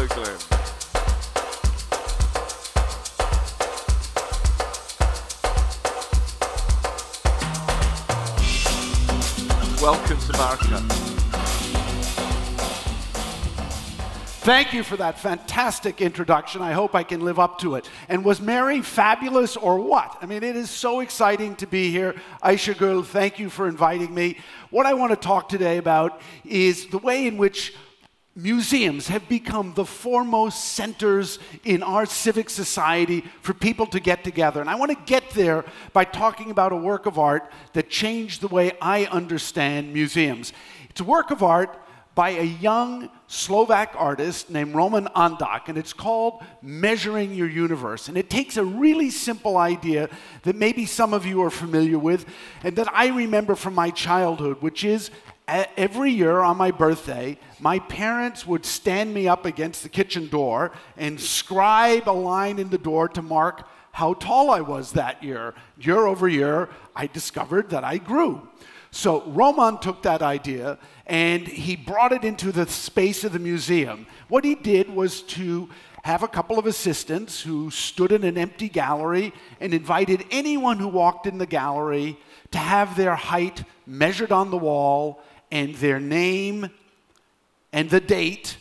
Glenn. Welcome to MARKA. Thank you for that fantastic introduction. I hope I can live up to it. And was Mary fabulous or what? I mean, it is so exciting to be here. Aisha Gul, thank you for inviting me. What I want to talk today about is the way in which museums have become the foremost centers in our civic society for people to get together. And I want to get there by talking about a work of art that changed the way I understand museums. It's a work of art by a young Slovak artist named Roman Andak, and it's called Measuring Your Universe. And it takes a really simple idea that maybe some of you are familiar with, and that I remember from my childhood, which is every year on my birthday, my parents would stand me up against the kitchen door and scribe a line in the door to mark how tall I was that year. Year over year, I discovered that I grew. So Roman took that idea and he brought it into the space of the museum. What he did was to have a couple of assistants who stood in an empty gallery and invited anyone who walked in the gallery to have their height measured on the wall and their name and the date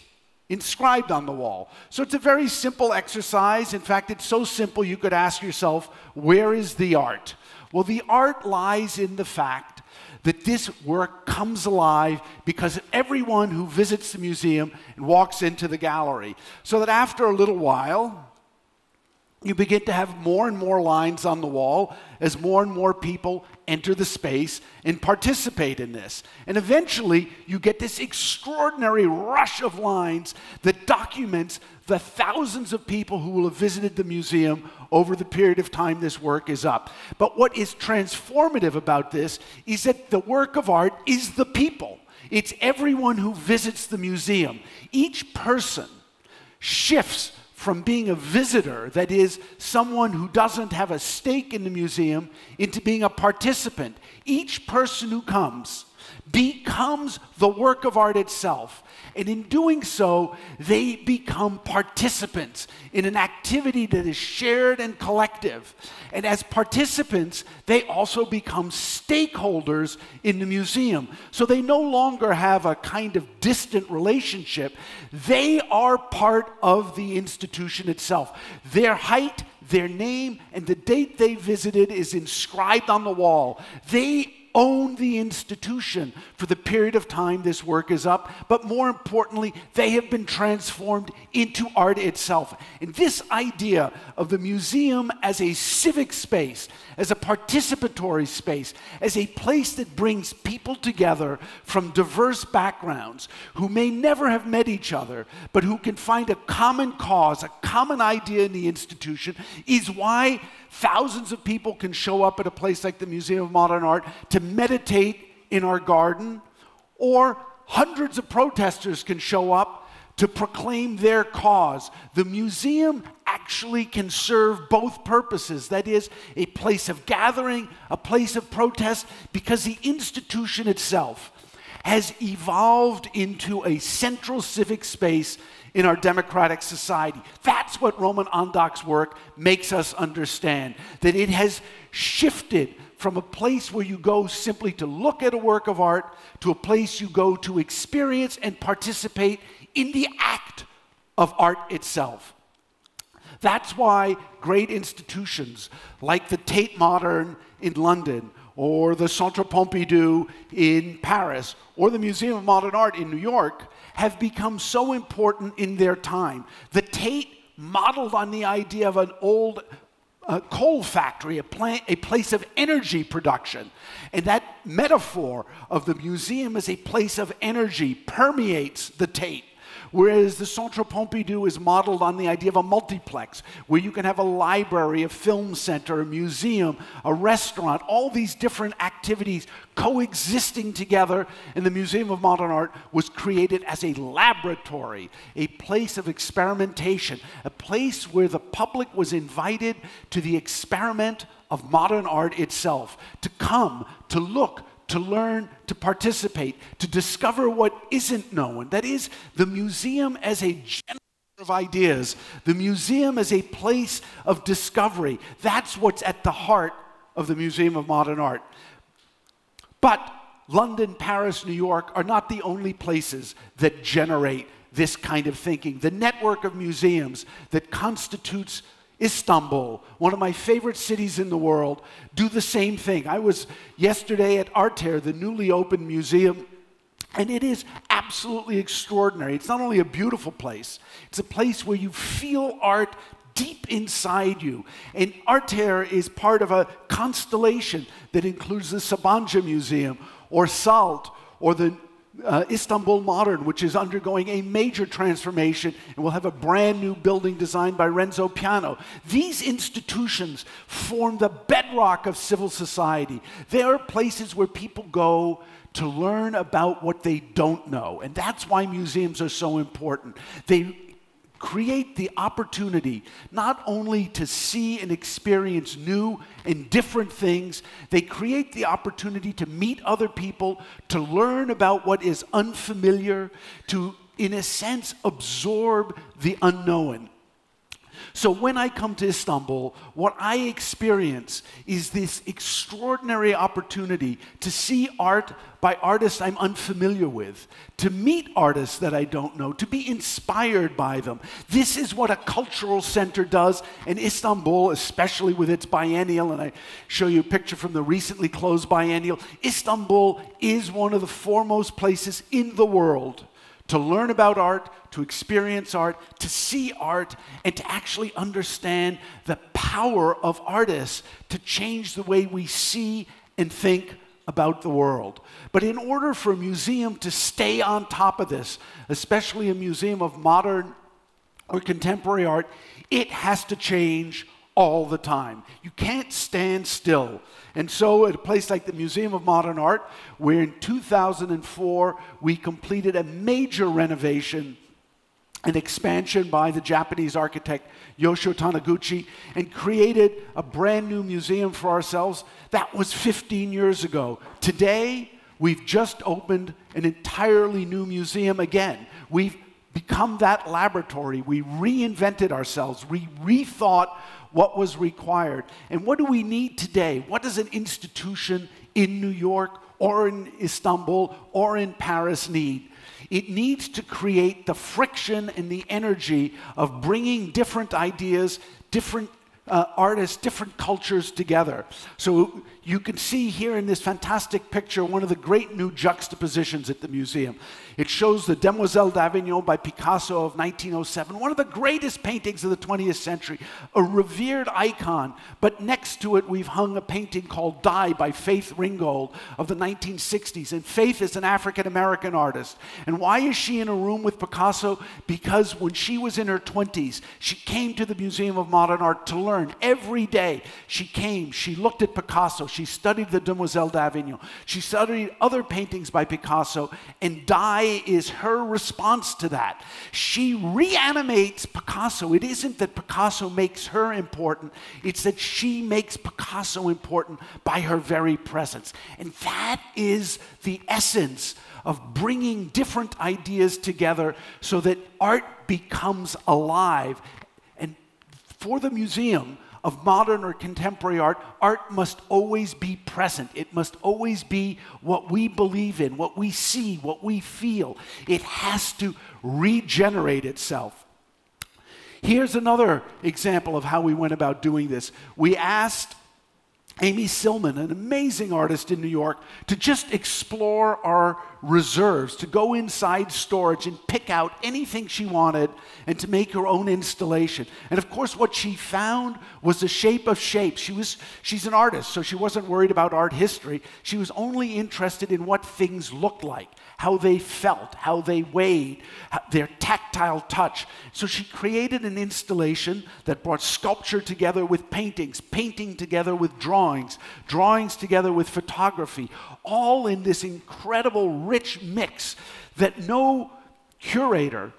inscribed on the wall. So it's a very simple exercise. In fact, it's so simple you could ask yourself, where is the art? Well, the art lies in the fact that this work comes alive because of everyone who visits the museum and walks into the gallery. So that after a little while, you begin to have more and more lines on the wall as more and more people enter the space and participate in this. And eventually, you get this extraordinary rush of lines that documents the thousands of people who will have visited the museum over the period of time this work is up. But what is transformative about this is that the work of art is the people. It's everyone who visits the museum. Each person shifts from being a visitor, that is, someone who doesn't have a stake in the museum, into being a participant. Each person who comes becomes the work of art itself. And in doing so, they become participants in an activity that is shared and collective. And as participants, they also become stakeholders in the museum. So they no longer have a kind of distant relationship. They are part of the institution itself. Their height, their name, and the date they visited is inscribed on the wall. They own the institution for the period of time this work is up, but more importantly, they have been transformed into art itself. And this idea of the museum as a civic space, as a participatory space, as a place that brings people together from diverse backgrounds who may never have met each other, but who can find a common cause, a common idea in the institution, is why thousands of people can show up at a place like the Museum of Modern Art to meditate in our garden, or hundreds of protesters can show up to proclaim their cause. The museum actually can serve both purposes. That is, a place of gathering, a place of protest, because the institution itself has evolved into a central civic space in our democratic society. That's what Roman Andak's work makes us understand, that it has shifted from a place where you go simply to look at a work of art to a place you go to experience and participate in the act of art itself. That's why great institutions like the Tate Modern in London, or the Centre Pompidou in Paris, or the Museum of Modern Art in New York have become so important in their time. The Tate modeled on the idea of an old coal factory, a place of energy production. And that metaphor of the museum as a place of energy permeates the Tate. Whereas the Centre Pompidou is modeled on the idea of a multiplex, where you can have a library, a film center, a museum, a restaurant, all these different activities coexisting together. And the Museum of Modern Art was created as a laboratory, a place of experimentation, a place where the public was invited to the experiment of modern art itself, to come, to look, to learn, to participate, to discover what isn't known. That is, the museum as a general of ideas. The museum is a place of discovery. That's what's at the heart of the Museum of Modern Art. But London, Paris, New York are not the only places that generate this kind of thinking. The network of museums that constitutes Istanbul, one of my favorite cities in the world, do the same thing. I was yesterday at Arter, the newly opened museum, and it is absolutely extraordinary. It's not only a beautiful place, it's a place where you feel art deep inside you. And Arter is part of a constellation that includes the Sabancı Museum, or SALT, or the Istanbul Modern, which is undergoing a major transformation and will have a brand new building designed by Renzo Piano. These institutions form the bedrock of civil society. They are places where people go to learn about what they don't know, and that's why museums are so important. They create the opportunity not only to see and experience new and different things, they create the opportunity to meet other people, to learn about what is unfamiliar, to, in a sense, absorb the unknown. So when I come to Istanbul, what I experience is this extraordinary opportunity to see art by artists I'm unfamiliar with, to meet artists that I don't know, to be inspired by them. This is what a cultural center does, and Istanbul, especially with its biennial, and I show you a picture from the recently closed biennial, Istanbul is one of the foremost places in the world to learn about art, to experience art, to see art, and to actually understand the power of artists to change the way we see and think about the world. But in order for a museum to stay on top of this, especially a museum of modern or contemporary art, it has to change all the time. You can't stand still. And so at a place like the Museum of Modern Art, where in 2004 we completed a major renovation, an expansion by the Japanese architect Yoshio Taniguchi, and created a brand new museum for ourselves, that was 15 years ago. Today, we've just opened an entirely new museum again. We've become that laboratory. We reinvented ourselves. We rethought what was required. And what do we need today? What does an institution in New York or in Istanbul or in Paris need? It needs to create the friction and the energy of bringing different ideas, different artists, different cultures together. So you can see here in this fantastic picture one of the great new juxtapositions at the museum. It shows the Demoiselle d'Avignon by Picasso of 1907, one of the greatest paintings of the 20th century, a revered icon. But next to it we've hung a painting called Die by Faith Ringgold of the 1960s. And Faith is an African-American artist. And why is she in a room with Picasso? Because when she was in her 20s, she came to the Museum of Modern Art to learn. Every day she came, she looked at Picasso, she studied the Demoiselle d'Avignon, she studied other paintings by Picasso, and Die is her response to that. She reanimates Picasso. It isn't that Picasso makes her important, it's that she makes Picasso important by her very presence. And that is the essence of bringing different ideas together so that art becomes alive. And for the Museum of Modern or Contemporary Art, art must always be present. It must always be what we believe in, what we see, what we feel. It has to regenerate itself. Here's another example of how we went about doing this. We asked Amy Silman, an amazing artist in New York, to just explore our reserves, to go inside storage and pick out anything she wanted and to make her own installation. And of course what she found was the shape of shapes. She's an artist, so she wasn't worried about art history. She was only interested in what things looked like, how they felt, how they weighed, their tactile touch. So she created an installation that brought sculpture together with paintings, painting together with drawings, drawings together with photography, all in this incredible rich mix that no curator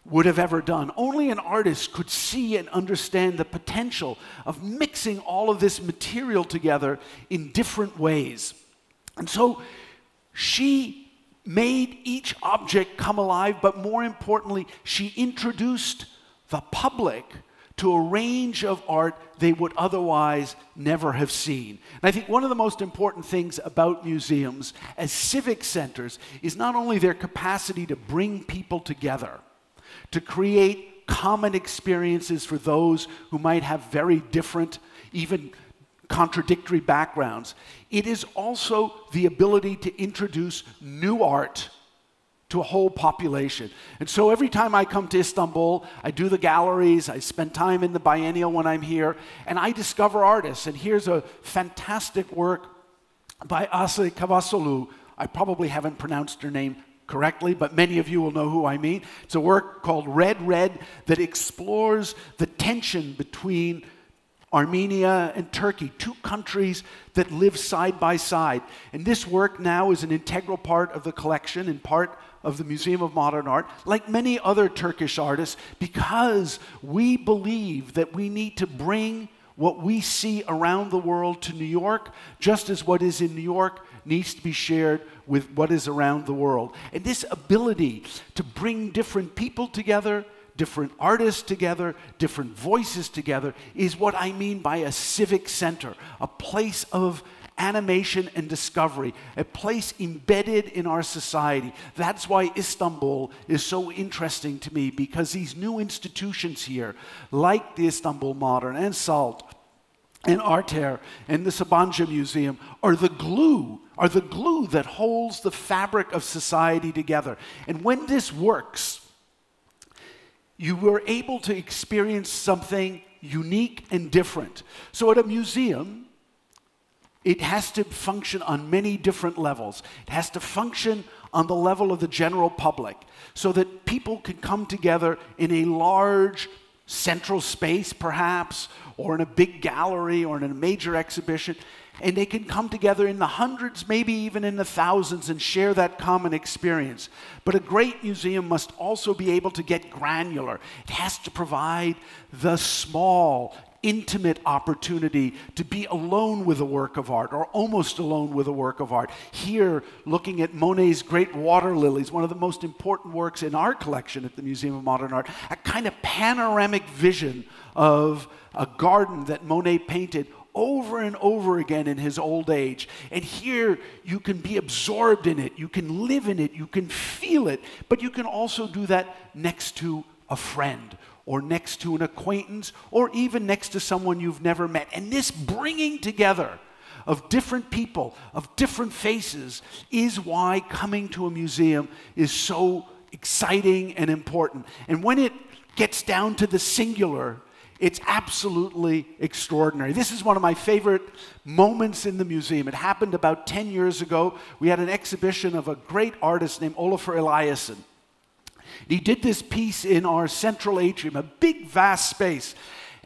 would have ever done. Only an artist could see and understand the potential of mixing all of this material together in different ways. And so she made each object come alive, but more importantly, she introduced the public to a range of art they would otherwise never have seen. And I think one of the most important things about museums as civic centers is not only their capacity to bring people together, to create common experiences for those who might have very different, even contradictory backgrounds. It is also the ability to introduce new art to a whole population. And so every time I come to Istanbul, I do the galleries, I spend time in the biennial when I'm here, and I discover artists. And here's a fantastic work by Aslı Kavasolu. I probably haven't pronounced her name correctly, but many of you will know who I mean. It's a work called Red Red that explores the tension between Armenia and Turkey, two countries that live side by side. And this work now is an integral part of the collection and part of the Museum of Modern Art, like many other Turkish artists, because we believe that we need to bring what we see around the world to New York, just as what is in New York needs to be shared with what is around the world. And this ability to bring different people together, different artists together, different voices together, is what I mean by a civic center, a place of animation and discovery, a place embedded in our society. That's why Istanbul is so interesting to me, because these new institutions here, like the Istanbul Modern and SALT and Arter and the Sabancı Museum, are the glue that holds the fabric of society together. And when this works, you were able to experience something unique and different. So at a museum, it has to function on many different levels. It has to function on the level of the general public, so that people can come together in a large central space, perhaps, or in a big gallery, or in a major exhibition, and they can come together in the hundreds, maybe even in the thousands, and share that common experience. But a great museum must also be able to get granular. It has to provide the small, intimate opportunity to be alone with a work of art, or almost alone with a work of art. Here, looking at Monet's Great Water Lilies, one of the most important works in our collection at the Museum of Modern Art, a kind of panoramic vision of a garden that Monet painted over and over again in his old age. And here you can be absorbed in it, you can live in it, you can feel it, but you can also do that next to a friend, or next to an acquaintance, or even next to someone you've never met. And this bringing together of different people, of different faces, is why coming to a museum is so exciting and important. And when it gets down to the singular, it's absolutely extraordinary. This is one of my favorite moments in the museum. It happened about 10 years ago. We had an exhibition of a great artist named Ólafur Eliasson. He did this piece in our central atrium, a big, vast space.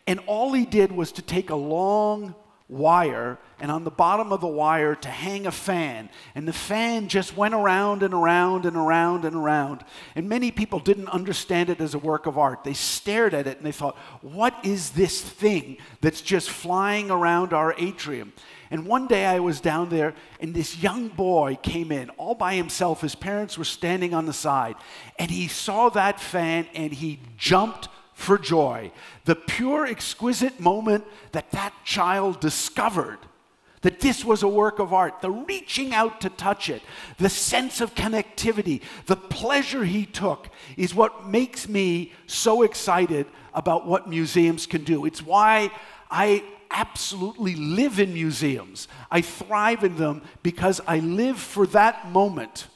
And all he did was to take a long wire, and on the bottom of the wire to hang a fan. And the fan just went around and around and around and around. And many people didn't understand it as a work of art. They stared at it and they thought, what is this thing that's just flying around our atrium? And one day I was down there, and this young boy came in all by himself. His parents were standing on the side. And he saw that fan and he jumped for joy. The pure, exquisite moment that that child discovered that this was a work of art, the reaching out to touch it, the sense of connectivity, the pleasure he took, is what makes me so excited about what museums can do. It's why I absolutely live in museums. I thrive in them because I live for that moment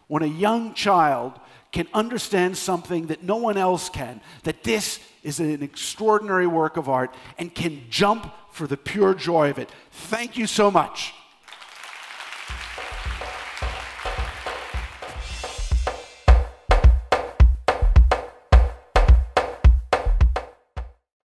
when a young child can understand something that no one else can, that this is an extraordinary work of art, and can jump for the pure joy of it. Thank you so much.